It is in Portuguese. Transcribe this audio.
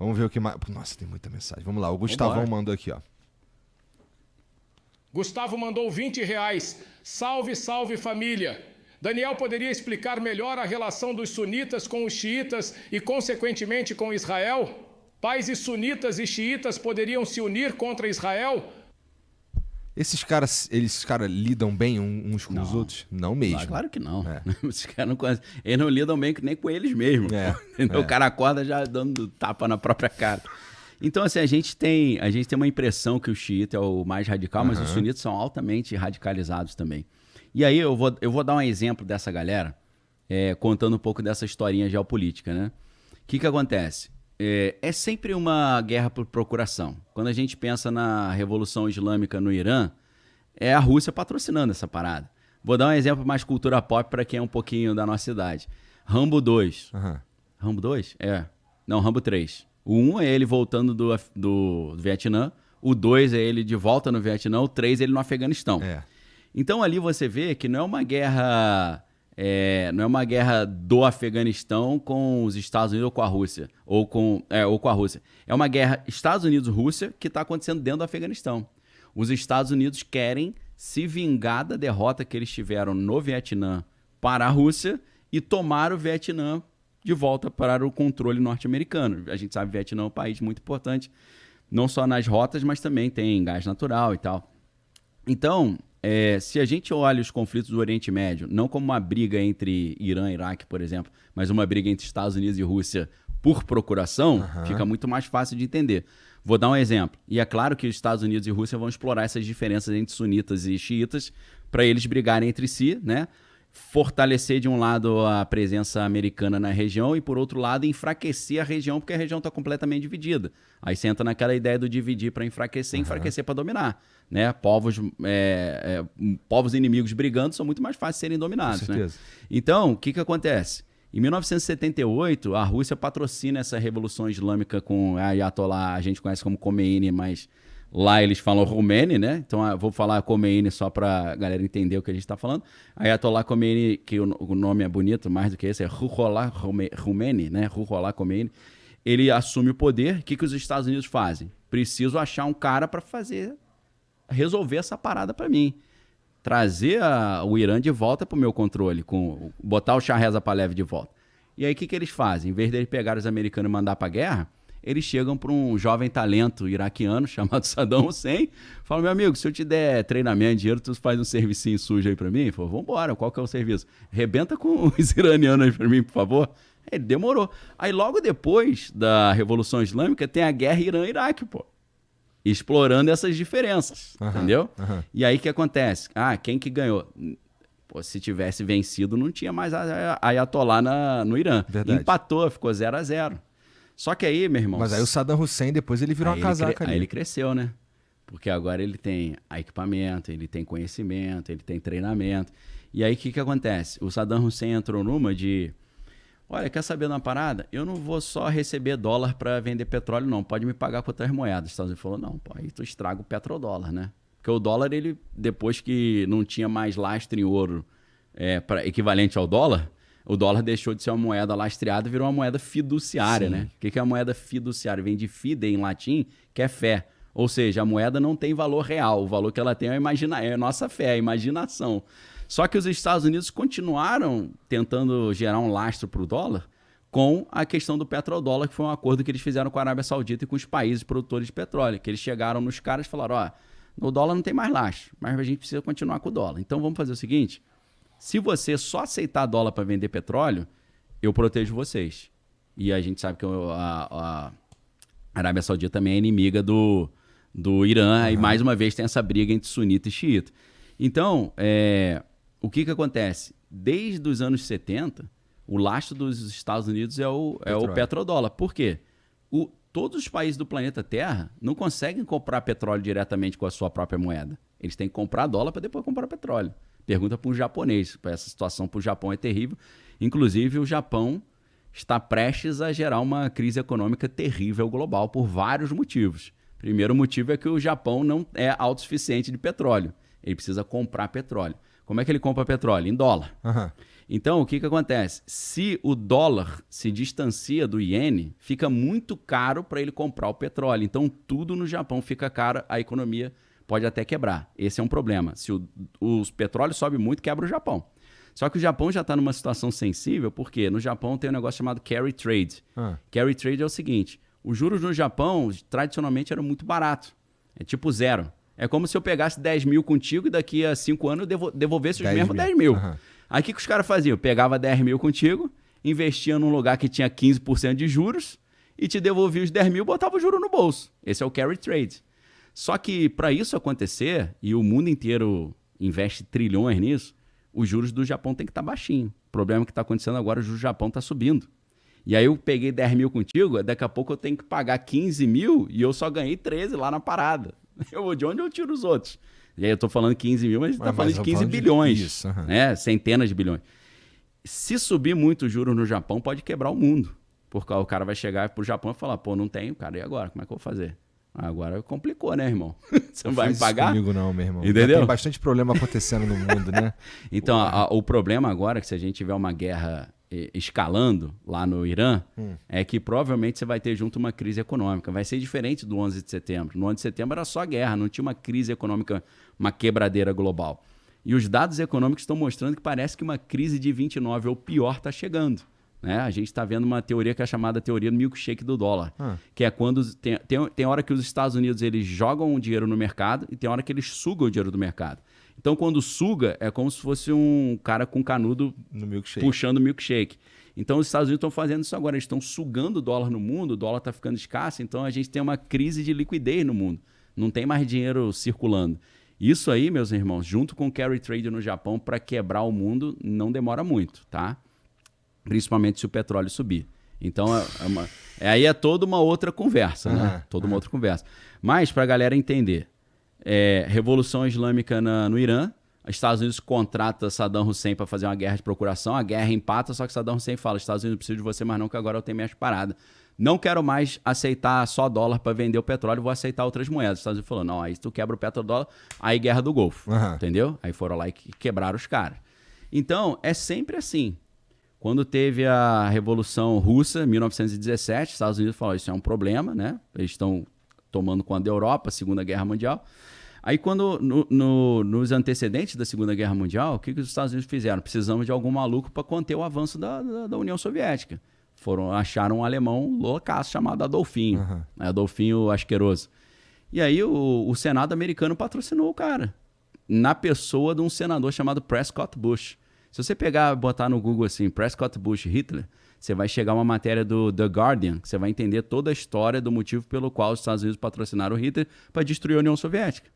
Vamos ver o que mais... Nossa, tem muita mensagem. Vamos lá, o Gustavão mandou aqui, ó. Gustavo mandou R$20. Salve, salve família. Daniel poderia explicar melhor a relação dos sunitas com os xiitas e, consequentemente, com Israel? Pais e sunitas e xiitas poderiam se unir contra Israel? Esses caras lidam bem uns com os outros? Não mesmo. Claro que não. Esses caras não conhecem. Eles não lidam bem nem com eles mesmos. O cara acorda já dando tapa na própria cara. Então, assim, a gente tem uma impressão que o xiita é o mais radical, mas os sunitas são altamente radicalizados também. E aí eu vou dar um exemplo dessa galera, contando um pouco dessa historinha geopolítica, né? O que acontece? É sempre uma guerra por procuração. Quando a gente pensa na Revolução Islâmica no Irã, é a Rússia patrocinando essa parada. Vou dar um exemplo mais cultura pop para quem é um pouquinho da nossa idade. Rambo 2. Rambo 2? Não, Rambo 3. O 1 é ele voltando do Vietnã, o 2 é ele de volta no Vietnã, o 3 é ele no Afeganistão. Então ali você vê que não é uma guerra do Afeganistão com os Estados Unidos ou com a Rússia, ou com a Rússia. É uma guerra Estados Unidos-Rússia que está acontecendo dentro do Afeganistão. Os Estados Unidos querem se vingar da derrota que eles tiveram no Vietnã para a Rússia e tomar o Vietnã de volta para o controle norte-americano. A gente sabe que o Vietnã é um país muito importante, não só nas rotas, mas também tem gás natural e tal. Então, se a gente olha os conflitos do Oriente Médio, não como uma briga entre Irã e Iraque, por exemplo, mas uma briga entre Estados Unidos e Rússia por procuração, fica muito mais fácil de entender. Vou dar um exemplo. E é claro que os Estados Unidos e Rússia vão explorar essas diferenças entre sunitas e xiitas para eles brigarem entre si, né? Fortalecer de um lado a presença americana na região e, por outro lado, enfraquecer a região, porque a região está completamente dividida. Aí você entra naquela ideia do dividir para enfraquecer, enfraquecer para dominar. Né? Povos inimigos brigando são muito mais fáceis de serem dominados. Né? Então, o que acontece? Em 1978, a Rússia patrocina essa revolução islâmica com a Ayatollah, a gente conhece como Khomeini, mas lá eles falam Khomeini, né? Então eu vou falar Khomeini só para a galera entender o que a gente está falando. Ayatollah Khomeini, que o nome é bonito, mais do que esse, é Ruhollah Khomeini, né? Ruhollah Khomeini. Ele assume o poder. O que os Estados Unidos fazem? Preciso achar um cara para resolver essa parada para mim. Trazer o Irã de volta para o meu controle, botar o Shah Reza Pahlavi de volta. E aí o que eles fazem? Em vez de eles pegarem os americanos e mandar para a guerra, eles chegam para um jovem talento iraquiano chamado Saddam Hussein, falam, meu amigo, se eu te der treinamento, dinheiro, tu faz um servicinho sujo aí para mim? Ele falou, vambora, qual que é o serviço? Rebenta com os iranianos aí para mim, por favor. Ele demorou. Aí logo depois da Revolução Islâmica tem a guerra Irã-Iraque, pô. Explorando essas diferenças, entendeu? E aí o que acontece? Quem que ganhou? Pô, se tivesse vencido, não tinha mais a Ayatollah no Irã. Verdade. Empatou, ficou 0-0. Só que aí, meu irmão... Mas aí o Saddam Hussein, depois ele virou uma casaca ali. Aí ele cresceu, né? Porque agora ele tem equipamento, ele tem conhecimento, ele tem treinamento. E aí o que acontece? O Saddam Hussein entrou numa de... Olha, quer saber de uma parada? Eu não vou só receber dólar para vender petróleo, não. Pode me pagar com outras moedas. Os Estados Unidos falou, não, pô, aí tu estraga o petrodólar, né? Porque o dólar, ele, depois que não tinha mais lastro em ouro equivalente ao dólar, o dólar deixou de ser uma moeda lastreada e virou uma moeda fiduciária, né? O que é a moeda fiduciária? Vem de fide em latim, que é fé. Ou seja, a moeda não tem valor real. O valor que ela tem é a nossa fé, a imaginação. Só que os Estados Unidos continuaram tentando gerar um lastro para o dólar com a questão do petrodólar, que foi um acordo que eles fizeram com a Arábia Saudita e com os países produtores de petróleo, que eles chegaram nos caras e falaram, no dólar não tem mais lastro, mas a gente precisa continuar com o dólar. Então vamos fazer o seguinte, se você só aceitar dólar para vender petróleo, eu protejo vocês. E a gente sabe que a Arábia Saudita também é inimiga do Irã, e mais uma vez tem essa briga entre sunita e xiita. Então, o que acontece? Desde os anos 70, o lastro dos Estados Unidos é o petrodólar. Por quê? Todos os países do planeta Terra não conseguem comprar petróleo diretamente com a sua própria moeda. Eles têm que comprar dólar para depois comprar petróleo. Pergunta para um japonês. Essa situação para o Japão é terrível. Inclusive, o Japão está prestes a gerar uma crise econômica terrível global por vários motivos. Primeiro motivo é que o Japão não é autossuficiente de petróleo. Ele precisa comprar petróleo. como é que ele compra petróleo? Em dólar. Aham. Então, o que acontece? Se o dólar se distancia do iene, fica muito caro para ele comprar o petróleo. Então, tudo no Japão fica caro, a economia pode até quebrar. Esse é um problema. Se o petróleo sobe muito, quebra o Japão. Só que o Japão já está numa situação sensível, porque no Japão tem um negócio chamado carry trade. Carry trade é o seguinte, os juros no Japão, tradicionalmente, eram muito baratos. É tipo zero. É como se eu pegasse 10 mil contigo e daqui a 5 anos eu devolvesse os mesmos 10 mil. Aí o que os caras faziam? Eu pegava 10 mil contigo, investia num lugar que tinha 15% de juros e te devolvia os 10 mil e botava o juro no bolso. Esse é o carry trade. Só que para isso acontecer, e o mundo inteiro investe trilhões nisso, os juros do Japão tem que estar baixinho. O problema que está acontecendo agora, o juros do Japão está subindo. E aí eu peguei 10 mil contigo, daqui a pouco eu tenho que pagar 15 mil e eu só ganhei 13 lá na parada. De onde eu tiro os outros? E aí eu estou falando 15 mil, mas a gente está falando de 15 bilhões. Isso, né? Centenas de bilhões. Se subir muito os juros no Japão, pode quebrar o mundo. Porque o cara vai chegar pro Japão e falar, pô, não tenho, cara, e agora? Como é que eu vou fazer? Agora complicou, né, irmão? Você não vai me pagar? Não comigo não, meu irmão. Entendeu? Tem bastante problema acontecendo no mundo, né? Então, o problema agora é que se a gente tiver uma guerra escalando lá no Irã, é que provavelmente você vai ter junto uma crise econômica. Vai ser diferente do 11 de setembro. No 11 de setembro era só guerra, não tinha uma crise econômica, uma quebradeira global. E os dados econômicos estão mostrando que parece que uma crise de 29 ou pior está chegando. Né? A gente está vendo uma teoria que é chamada teoria do milkshake do dólar, que é quando tem hora que os Estados Unidos eles jogam o dinheiro no mercado e tem hora que eles sugam o dinheiro do mercado. Então, quando suga, é como se fosse um cara com canudo puxando o milkshake. Então, os Estados Unidos estão fazendo isso agora. Eles estão sugando o dólar no mundo, o dólar está ficando escasso, então a gente tem uma crise de liquidez no mundo. Não tem mais dinheiro circulando. Isso aí, meus irmãos, junto com o carry trade no Japão, para quebrar o mundo, não demora muito, tá? Principalmente se o petróleo subir. Então, aí é toda uma outra conversa, né? Toda uma outra conversa. Mas, para a galera entender, Revolução Islâmica no Irã, os Estados Unidos contrata Saddam Hussein para fazer uma guerra de procuração, a guerra empata, só que Saddam Hussein fala, Estados Unidos não precisa de você mais não, que agora eu tenho minhas paradas. Não quero mais aceitar só dólar para vender o petróleo, vou aceitar outras moedas. Os Estados Unidos falou, não, aí tu quebra o petrodólar, aí guerra do Golfo, entendeu? Aí foram lá e quebraram os caras. Então, é sempre assim. Quando teve a Revolução Russa, em 1917, os Estados Unidos falaram, isso é um problema, né? Eles estão tomando conta da Europa, Segunda Guerra Mundial. Aí, quando nos antecedentes da Segunda Guerra Mundial, o que os Estados Unidos fizeram? Precisamos de algum maluco para conter o avanço da União Soviética. Acharam um alemão loucaço chamado Adolfinho, Adolfinho Asqueroso. E aí o Senado americano patrocinou o cara, na pessoa de um senador chamado Prescott Bush. Se você pegar e botar no Google assim, Prescott Bush Hitler, você vai chegar a uma matéria do The Guardian, que você vai entender toda a história do motivo pelo qual os Estados Unidos patrocinaram o Hitler para destruir a União Soviética.